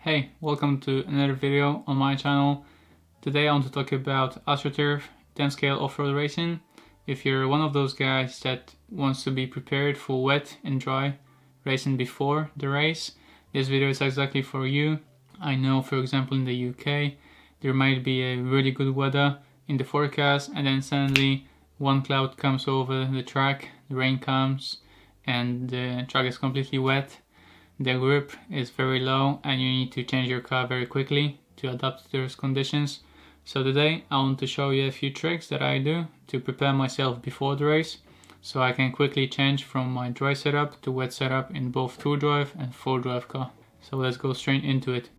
Hey, welcome to another video on my channel. Today I want to talk about AstroTurf 10 scale off-road racing. If you're one of those guys that wants to be prepared for wet and dry racing before the race, this video is exactly for you. I know, for example, in the UK there might be a really good weather in the forecast and then suddenly one cloud comes over the track, the rain comes and the track is completely wet. The grip is very low and you need to change your car very quickly to adapt to those conditions. So today I want to show you a few tricks that I do to prepare myself before the race, so I can quickly change from my dry setup to wet setup in both 2-drive and 4-drive car. So let's go straight into it.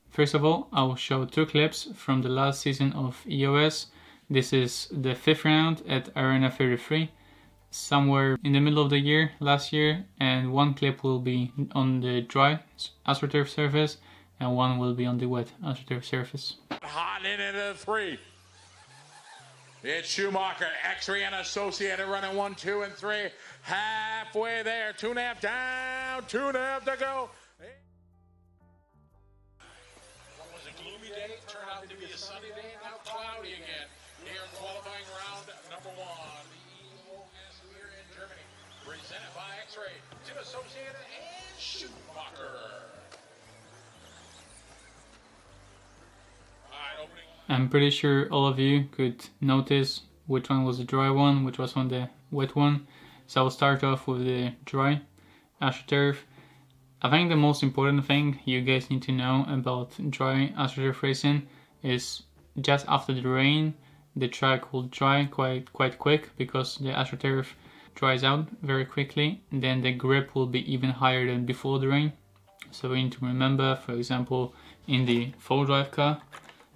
First of all, I will show two clips from the last season of EOS. This is the 5th round at Arena 33. Somewhere in the middle of the year, last year, and one clip will be on the dry AstroTurf surface and one will be on the wet AstroTurf surface. Hot in into the 3. It's Schumacher, X-Ray and Associated running 1, 2, and 3. Halfway there, 2.5 down, 2.5 to go. What was a gloomy day? Turned out to be a sunny day, now cloudy again. Here in qualifying round number 1. Presented by X-Ray, Team Associated, and Schumacher. I'm pretty sure all of you could notice which one was the dry one, which was on the wet one. So I'll start off with the dry AstroTurf. I think the most important thing you guys need to know about dry AstroTurf racing is just after the rain, the track will dry quite quick because the AstroTurf dries out very quickly, and then the grip will be even higher than before the rain. So we need to remember, for example, in the 4-drive car,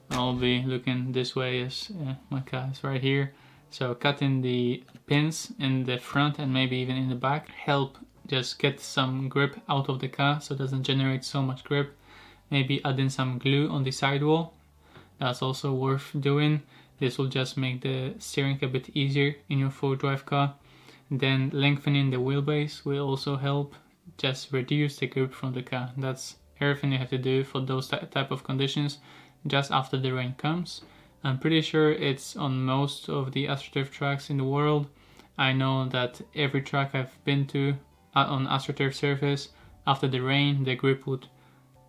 I'll be looking this way as my car is right here. So cutting the pins in the front and maybe even in the back help just get some grip out of the car so it doesn't generate so much grip. Maybe adding some glue on the sidewall, that's also worth doing. This will just make the steering a bit easier in your 4-drive car. Then lengthening the wheelbase will also help just reduce the grip from the car. That's everything you have to do for those type of conditions just after the rain comes. I'm pretty sure it's on most of the AstroTurf tracks in the world. I know that every track I've been to on AstroTurf surface, after the rain the grip would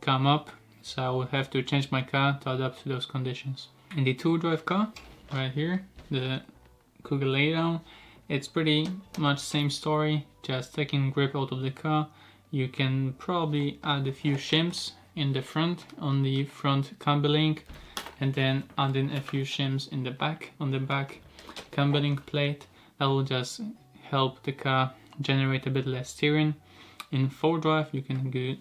come up, so I would have to change my car to adapt to those conditions. In the 2-drive car, right here, the Kugel laydown, it's pretty much same story, just taking grip out of the car. You can probably add a few shims in the front, on the front camber link, and then adding a few shims in the back, on the back camber link plate. That will just help the car generate a bit less steering. In 4-drive you can do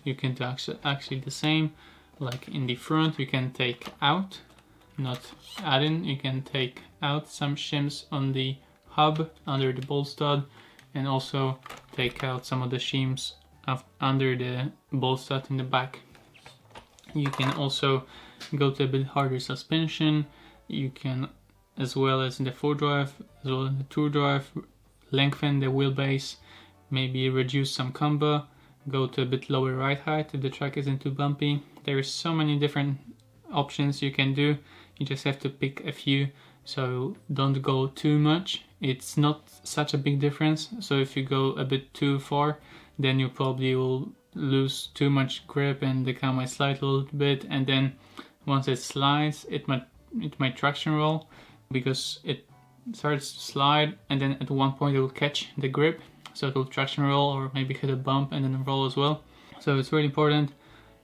actually the same. Like in the front you can take out, not add in, you can take out some shims on the hub under the bolt stud, and also take out some of the shims under the bolt stud in the back. You can also go to a bit harder suspension. You can, as well as in the 4-drive, as well as the 2-drive, lengthen the wheelbase, maybe reduce some camber, go to a bit lower ride height if the track isn't too bumpy. There's so many different options you can do. You just have to pick a few, so don't go too much. It's not such a big difference, so if you go a bit too far then you probably will lose too much grip and the car might slide a little bit, and then once it slides it might traction roll because it starts to slide and then at one point it will catch the grip, so it will traction roll or maybe hit a bump and then roll as well. So it's really important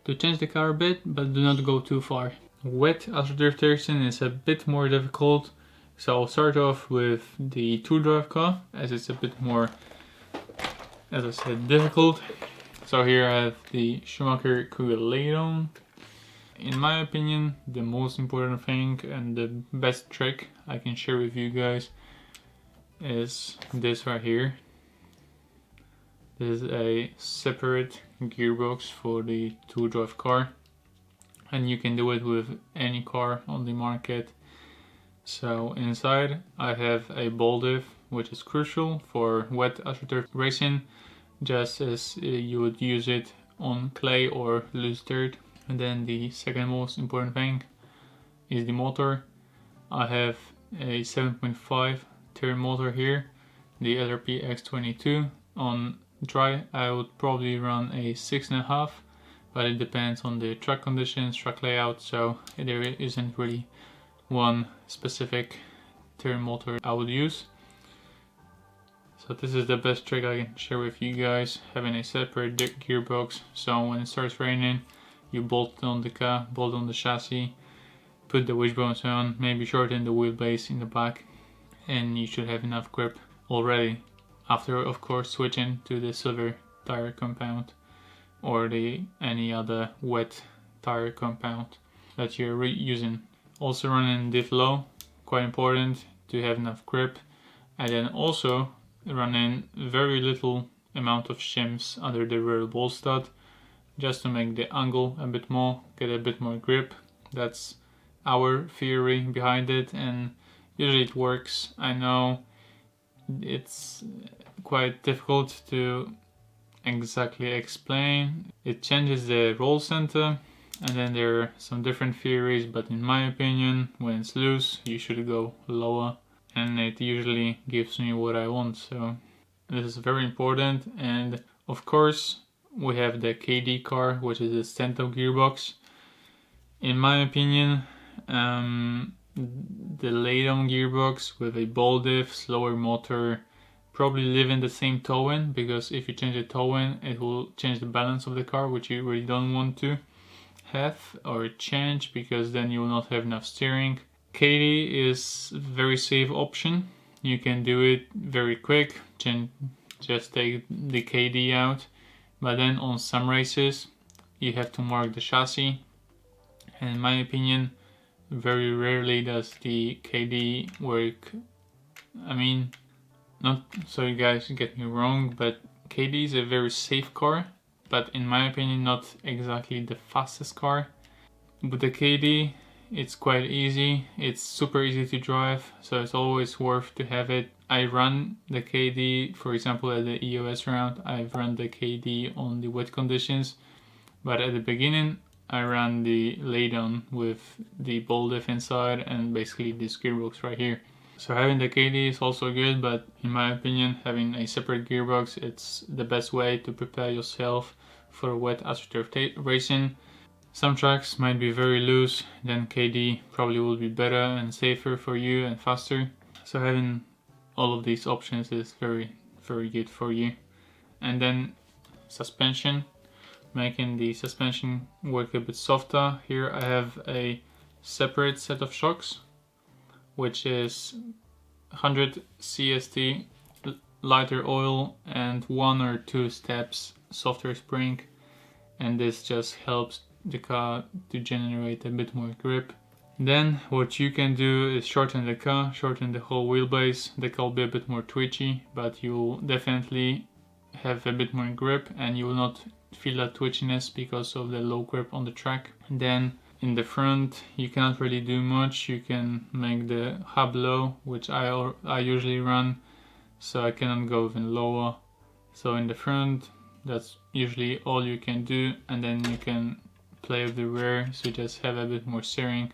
to change the car a bit, but do not go too far. Wet AstroTurf racing is a bit more difficult, so I'll start off with the 2-drive car as it's a bit more, as I said, difficult. So here I have the Schumacher Kugel laydown. In my opinion, the most important thing and the best trick I can share with you guys is this right here. This is a separate gearbox for the 2-drive car, and you can do it with any car on the market. So inside I have a ball diff, which is crucial for wet AstroTurf racing. just as you would use it on clay or loose dirt. And then the second most important thing is the motor. I have a 7.5 turn motor here, the LRP X22. On dry I would probably run a 6.5, but it depends on the track conditions, track layout, so there isn't really one specific turn motor I would use. So this is the best trick I can share with you guys, having a separate gearbox, so when it starts raining you bolt on the car, bolt on the chassis, put the wishbones on, maybe shorten the wheelbase in the back, and you should have enough grip already. After, of course, switching to the silver tire compound or any other wet tire compound that you're using. Also running diff low, quite important to have enough grip, and then also running very little amount of shims under the rear ball stud, just to make the angle a bit more, get a bit more grip. That's our theory behind it, and usually it works. I know it's quite difficult to exactly explain. It changes the roll center, and then there are some different theories, but in my opinion, when it's loose you should go lower, and it usually gives me what I want. So this is very important. And of course we have the KD car, which is a stand-up gearbox. In my opinion, the lay-down gearbox with a ball diff, slower motor, probably live in the same toe-in, because if you change the toe-in it will change the balance of the car, which you really don't want to have or change, because then you will not have enough steering. KD is a very safe option. You can do it very quick, just take the KD out, but then on some races you have to mark the chassis, and in my opinion very rarely does the KD work. I mean, not so you guys get me wrong, but KD is a very safe car, but in my opinion not exactly the fastest car. With the KD it's quite easy, it's super easy to drive, so it's always worth to have it. I run the KD, for example at the EOS round, I've run the KD on the wet conditions, but at the beginning I ran the laydown with the ball diff inside and basically this gearbox right here. So having the KD is also good, but in my opinion having a separate gearbox, it's the best way to prepare yourself for wet AstroTurf racing. Some tracks might be very loose, then KD probably will be better and safer for you and faster. So having all of these options is very good for you. And then suspension, making the suspension work a bit softer. Here I have a separate set of shocks, which is 100 CST lighter oil and 1 or 2 steps softer spring, and this just helps the car to generate a bit more grip. Then what you can do is shorten the car, shorten the whole wheelbase. The car will be a bit more twitchy, but you'll definitely have a bit more grip and you will not feel that twitchiness because of the low grip on the track. Then in the front you cannot really do much. You can make the hub low, which I usually run, so I cannot go even lower. So in the front that's usually all you can do, and then you can play with the rear, so just have a bit more steering,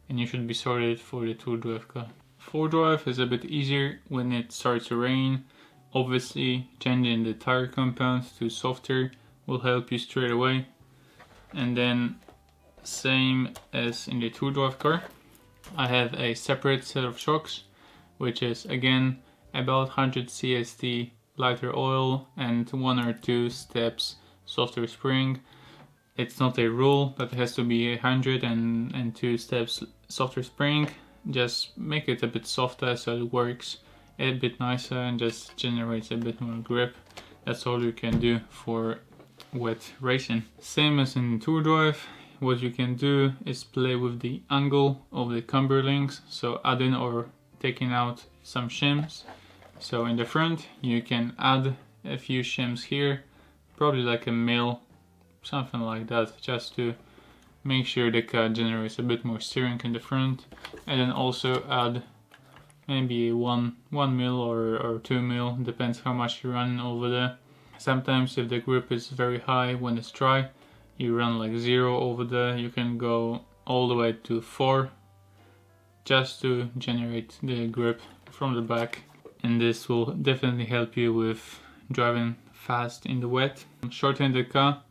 and you should be sorted for the 2-drive car. 4-drive is a bit easier when it starts to rain. Obviously changing the tire compounds to softer will help you straight away. And then same as in the 2-drive car, I have a separate set of shocks, which is again about 100 CST lighter oil and 1 or 2 steps softer spring. It's not a rule that it has to be 100 and 2 steps softer spring. Just make it a bit softer so it works a bit nicer and just generates a bit more grip. That's all you can do for wet racing. Same as in 2-drive, what you can do is play with the angle of the camber links, so adding or taking out some shims. So in the front you can add a few shims here, probably like a mil, something like that, just to make sure the car generates a bit more steering in the front, and then also add maybe 1 mil or 2 mil, depends how much you run over there. Sometimes if the grip is very high when it's dry, you run like 0 over there. You can go all the way to 4 just to generate the grip from the back, and this will definitely help you with driving fast in the wet. Shorten the car,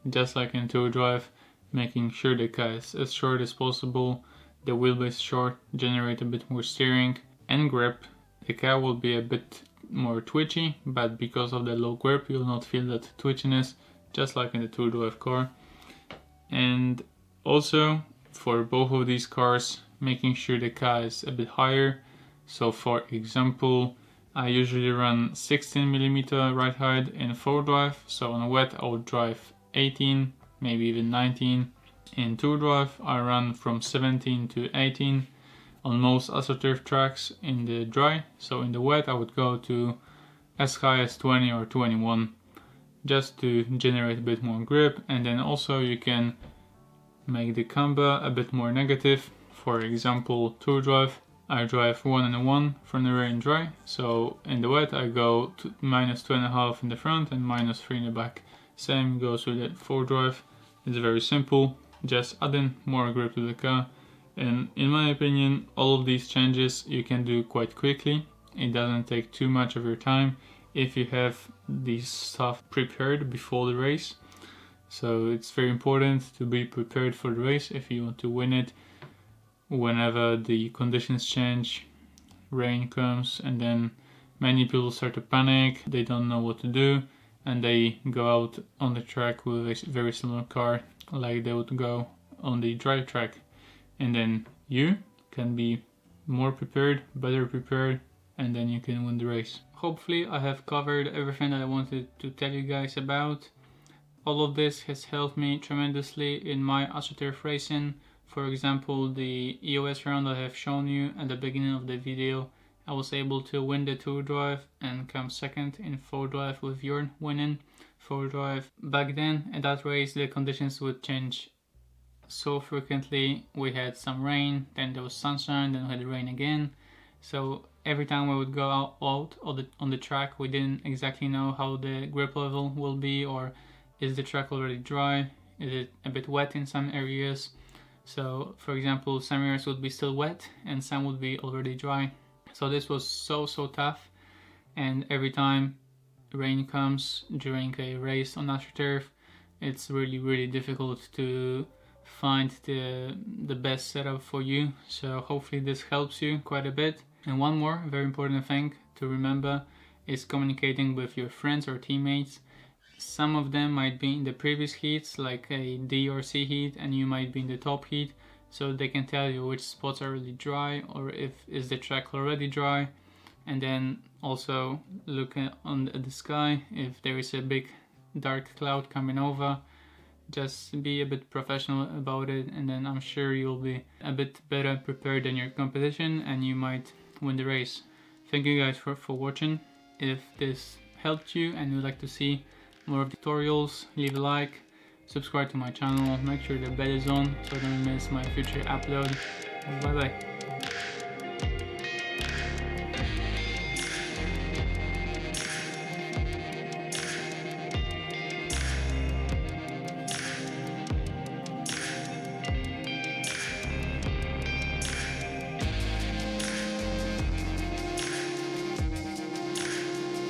just like in tour drive, making sure the car is as short as possible, the wheelbase short, generate a bit more steering and grip. The car will be a bit more twitchy, but because of the low grip you'll not feel that twitchiness, just like in the tour drive car. And also for both of these cars, making sure the car is a bit higher. So for example, I usually run 16mm ride height in 4-drive, so on wet I would drive 18, maybe even 19. In 2-drive I run from 17 to 18 on most AstroTurf tracks in the dry, so in the wet I would go to as high as 20 or 21 just to generate a bit more grip. And then also you can make the camber a bit more negative. For example, tour drive, I drive 1 and a 1 from the rain dry, so in the wet I go to -2.5 in the front and -3 in the back. Same goes with the 4 drive. It's very simple, just adding more grip to the car. And in my opinion, all of these changes you can do quite quickly. It doesn't take too much of your time if you have this stuff prepared before the race. So it's very important to be prepared for the race if you want to win it. Whenever the conditions change, rain comes, and then many people start to panic, they don't know what to do, and they go out on the track with a very similar car like they would go on the dry track. And then you can be more prepared, better prepared, and then you can win the race. Hopefully I have covered everything that I wanted to tell you guys about. All of this has helped me tremendously in my AstroTurf racing. For example, the EOS round I have shown you at the beginning of the video, I was able to win the tour drive and come second in 4-drive with Bjorn winning 4-drive. Back then, at that race, the conditions would change so frequently. We had some rain, then there was sunshine, then we had rain again. So every time we would go out on the track, we didn't exactly know how the grip level will be, or is the track already dry, is it a bit wet in some areas. So for example, some areas would be still wet and some would be already dry. So this was so tough, and every time rain comes during a race on AstroTurf, it's really difficult to find the best setup for you. So hopefully this helps you quite a bit. And one more very important thing to remember is communicating with your friends or teammates. Some of them might be in the previous heats, like a D or C heat, and you might be in the top heat, so they can tell you which spots are really dry, or if is the track already dry. And then also look at the sky. If there is a big dark cloud coming over, just be a bit professional about it, and then I'm sure you'll be a bit better prepared than your competition and you might win the race. Thank you guys for watching. If this helped you and you'd like to see more tutorials, leave a like, subscribe to my channel, make sure the bell is on so don't miss my future upload. Bye bye.